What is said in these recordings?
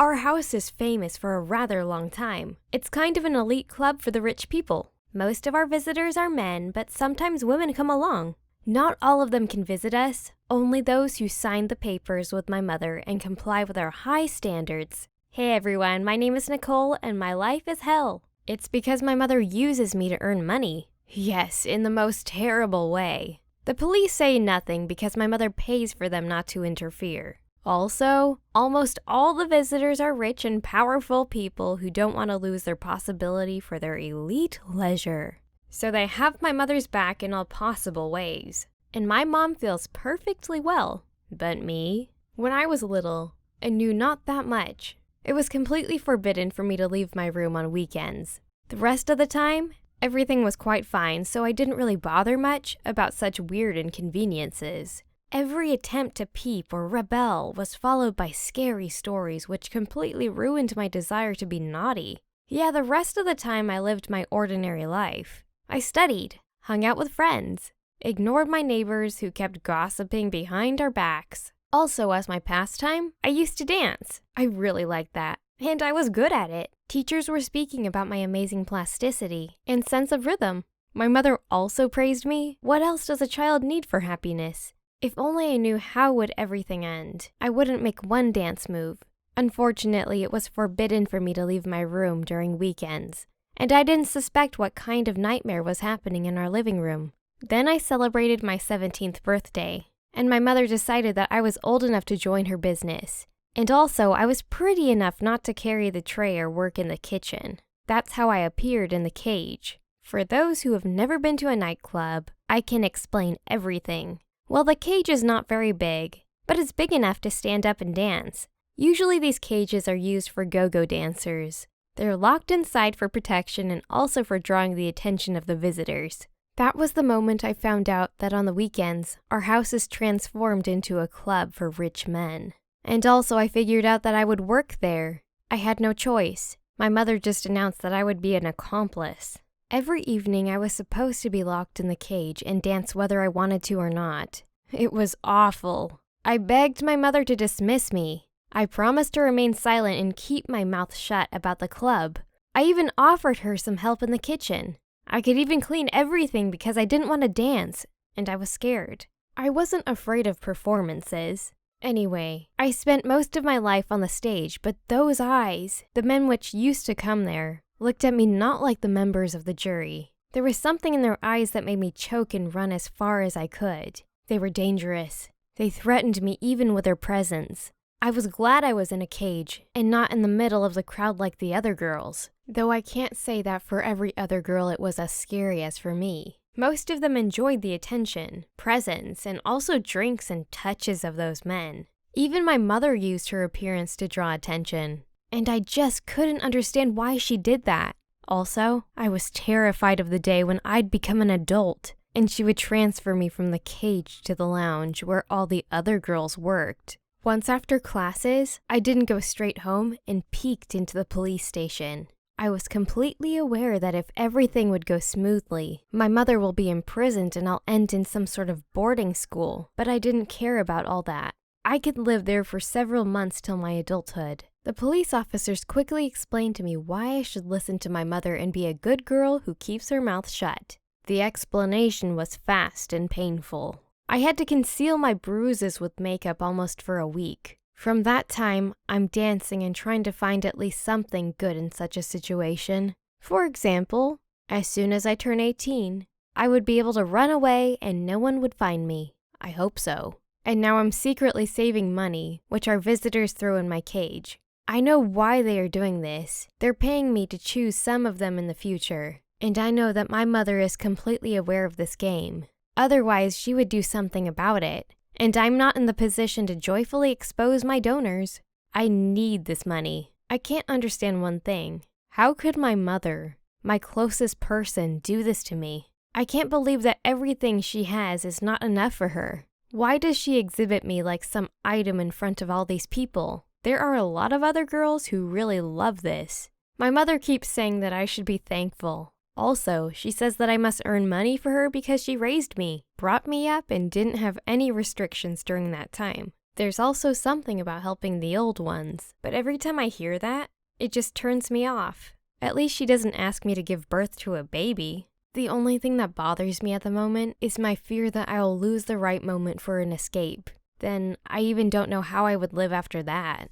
Our house is famous for a rather long time. It's kind of an elite club for the rich people. Most of our visitors are men, but sometimes women come along. Not all of them can visit us, only those who signed the papers with my mother and comply with our high standards. Hey everyone, my name is Nicole and my life is hell. It's because my mother uses me to earn money. Yes, in the most terrible way. The police say nothing because my mother pays for them not to interfere. Also, almost all the visitors are rich and powerful people who don't want to lose their possibility for their elite leisure. So they have my mother's back in all possible ways. And my mom feels perfectly well. But me? When I was little and knew not that much, it was completely forbidden for me to leave my room on weekends. The rest of the time, everything was quite fine, so I didn't really bother much about such weird inconveniences. Every attempt to peep or rebel was followed by scary stories which completely ruined my desire to be naughty. Yeah, the rest of the time I lived my ordinary life. I studied, hung out with friends, ignored my neighbors who kept gossiping behind our backs. Also, as my pastime, I used to dance. I really liked that, and I was good at it. Teachers were speaking about my amazing plasticity and sense of rhythm. My mother also praised me. What else does a child need for happiness? If only I knew how would everything end. I wouldn't make one dance move. Unfortunately, it was forbidden for me to leave my room during weekends, and I didn't suspect what kind of nightmare was happening in our living room. Then I celebrated my 17th birthday, and my mother decided that I was old enough to join her business. And also, I was pretty enough not to carry the tray or work in the kitchen. That's how I appeared in the cage. For those who have never been to a nightclub, I can explain everything. Well, the cage is not very big, but it's big enough to stand up and dance. Usually these cages are used for go-go dancers. They're locked inside for protection and also for drawing the attention of the visitors. That was the moment I found out that on the weekends, our house is transformed into a club for rich men. And also I figured out that I would work there. I had no choice. My mother just announced that I would be an accomplice. Every evening I was supposed to be locked in the cage and dance whether I wanted to or not. It was awful. I begged my mother to dismiss me. I promised to remain silent and keep my mouth shut about the club. I even offered her some help in the kitchen. I could even clean everything because I didn't want to dance, and I was scared. I wasn't afraid of performances. Anyway, I spent most of my life on the stage, but those eyes, the men which used to come there, looked at me not like the members of the jury. There was something in their eyes that made me choke and run as far as I could. They were dangerous. They threatened me even with their presence. I was glad I was in a cage and not in the middle of the crowd like the other girls. Though I can't say that for every other girl it was as scary as for me. Most of them enjoyed the attention, presence, and also drinks and touches of those men. Even my mother used her appearance to draw attention. And I just couldn't understand why she did that. Also, I was terrified of the day when I'd become an adult, and she would transfer me from the cage to the lounge where all the other girls worked. Once after classes, I didn't go straight home and peeked into the police station. I was completely aware that if everything would go smoothly, my mother will be imprisoned and I'll end in some sort of boarding school, but I didn't care about all that. I could live there for several months till my adulthood. The police officers quickly explained to me why I should listen to my mother and be a good girl who keeps her mouth shut. The explanation was fast and painful. I had to conceal my bruises with makeup almost for a week. From that time, I'm dancing and trying to find at least something good in such a situation. For example, as soon as I turn 18, I would be able to run away and no one would find me. I hope so. And now I'm secretly saving money, which our visitors throw in my cage. I know why they are doing this. They're paying me to choose some of them in the future. And I know that my mother is completely aware of this game. Otherwise, she would do something about it. And I'm not in the position to joyfully expose my donors. I need this money. I can't understand one thing. How could my mother, my closest person, do this to me? I can't believe that everything she has is not enough for her. Why does she exhibit me like some item in front of all these people? There are a lot of other girls who really love this. My mother keeps saying that I should be thankful. Also, she says that I must earn money for her because she raised me, brought me up, and didn't have any restrictions during that time. There's also something about helping the old ones, but every time I hear that, it just turns me off. At least she doesn't ask me to give birth to a baby. The only thing that bothers me at the moment is my fear that I'll lose the right moment for an escape. Then I even don't know how I would live after that.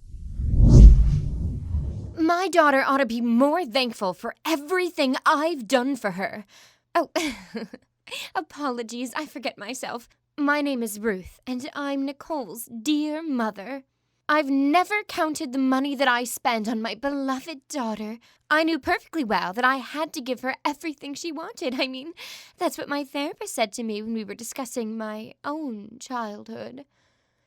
My daughter ought to be more thankful for everything I've done for her. Oh, apologies, I forget myself. My name is Ruth, and I'm Nicole's dear mother. I've never counted the money that I spent on my beloved daughter. I knew perfectly well that I had to give her everything she wanted. I mean, that's what my therapist said to me when we were discussing my own childhood.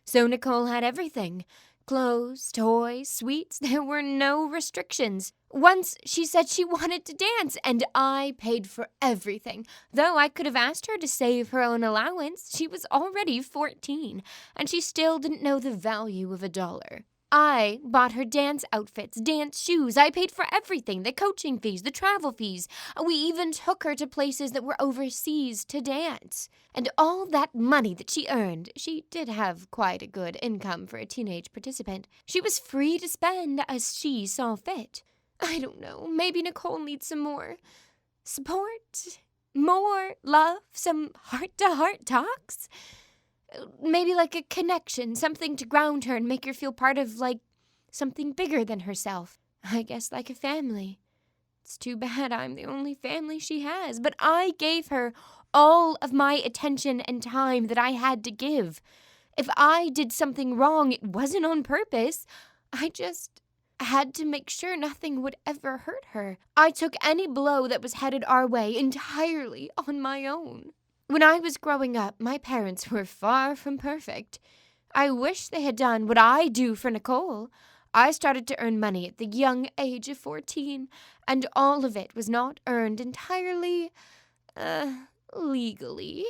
So Nicole had everything. Clothes, toys, sweets, there were no restrictions. Once she said she wanted to dance, and I paid for everything. Though I could have asked her to save her own allowance, she was already 14, and she still didn't know the value of $1. I bought her dance outfits, dance shoes. I paid for everything, the coaching fees, the travel fees. We even took her to places that were overseas to dance. And all that money that she earned, she did have quite a good income for a teenage participant. She was free to spend as she saw fit. I don't know, maybe Nicole needs some more support, more love, some heart-to-heart talks. Maybe like a connection, something to ground her and make her feel part of, like, something bigger than herself. I guess like a family. It's too bad I'm the only family she has, but I gave her all of my attention and time that I had to give. If I did something wrong, it wasn't on purpose. I just had to make sure nothing would ever hurt her. I took any blow that was headed our way entirely on my own. When I was growing up, my parents were far from perfect. I wish they had done what I do for Nicole. I started to earn money at the young age of 14, and all of it was not earned entirely, legally.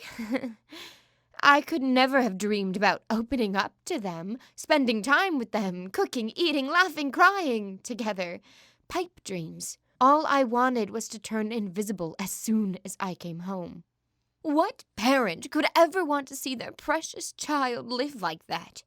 I could never have dreamed about opening up to them, spending time with them, cooking, eating, laughing, crying together. Pipe dreams. All I wanted was to turn invisible as soon as I came home. What parent could ever want to see their precious child live like that?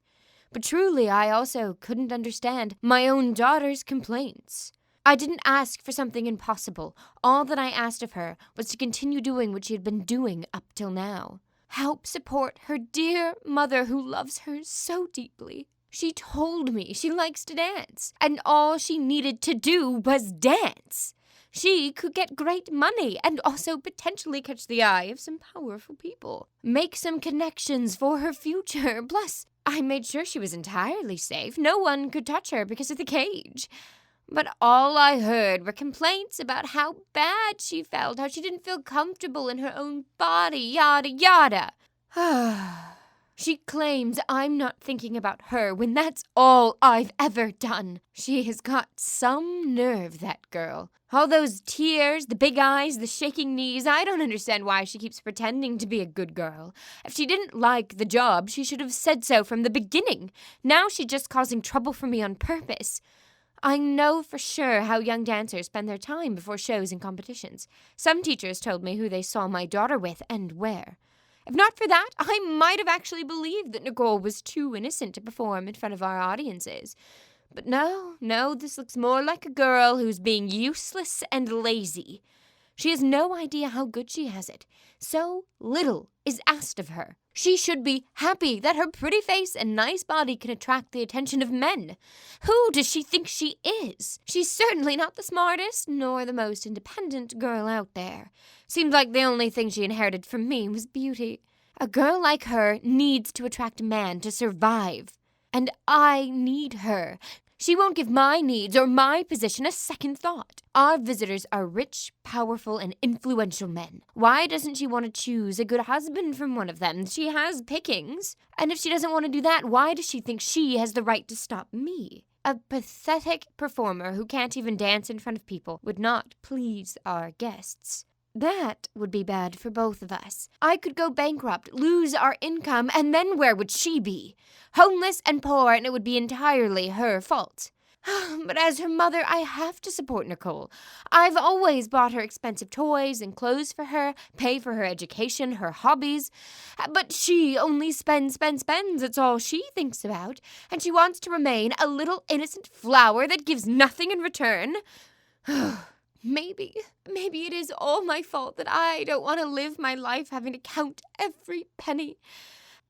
But truly, I also couldn't understand my own daughter's complaints. I didn't ask for something impossible. All that I asked of her was to continue doing what she had been doing up till now. Help support her dear mother who loves her so deeply. She told me she likes to dance, and all she needed to do was dance. She could get great money and also potentially catch the eye of some powerful people. Make some connections for her future. Plus, I made sure she was entirely safe. No one could touch her because of the cage. But all I heard were complaints about how bad she felt, how she didn't feel comfortable in her own body, yada yada. She claims I'm not thinking about her when that's all I've ever done. She has got some nerve, that girl. All those tears, the big eyes, the shaking knees, I don't understand why she keeps pretending to be a good girl. If she didn't like the job, she should have said so from the beginning. Now she's just causing trouble for me on purpose. I know for sure how young dancers spend their time before shows and competitions. Some teachers told me who they saw my daughter with and where. If not for that, I might have actually believed that Nicole was too innocent to perform in front of our audiences. But no, this looks more like a girl who's being useless and lazy. She has no idea how good she has it. So little is asked of her. She should be happy that her pretty face and nice body can attract the attention of men. Who does she think she is? She's certainly not the smartest nor the most independent girl out there. Seemed like the only thing she inherited from me was beauty. A girl like her needs to attract a man to survive. And I need her. She won't give my needs or my position a second thought. Our visitors are rich, powerful, and influential men. Why doesn't she want to choose a good husband from one of them? She has pickings. And if she doesn't want to do that, why does she think she has the right to stop me? A pathetic performer who can't even dance in front of people would not please our guests. That would be bad for both of us. I could go bankrupt, lose our income, and then where would she be? Homeless and poor, and it would be entirely her fault. But as her mother, I have to support Nicole. I've always bought her expensive toys and clothes for her, pay for her education, her hobbies. But she only spends. It's all she thinks about. And she wants to remain a little innocent flower that gives nothing in return. Maybe it is all my fault that I don't want to live my life having to count every penny.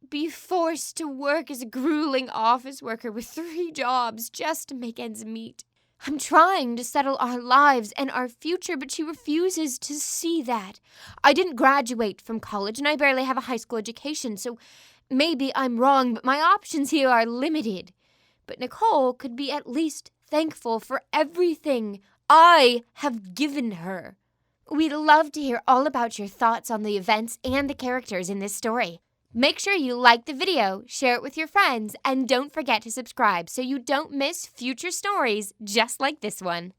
Be forced to work as a grueling office worker with 3 jobs just to make ends meet. I'm trying to settle our lives and our future, but she refuses to see that. I didn't graduate from college and I barely have a high school education, so maybe I'm wrong, but my options here are limited. But Nicole could be at least thankful for everything I have given her. We'd love to hear all about your thoughts on the events and the characters in this story. Make sure you like the video, share it with your friends, and don't forget to subscribe so you don't miss future stories just like this one.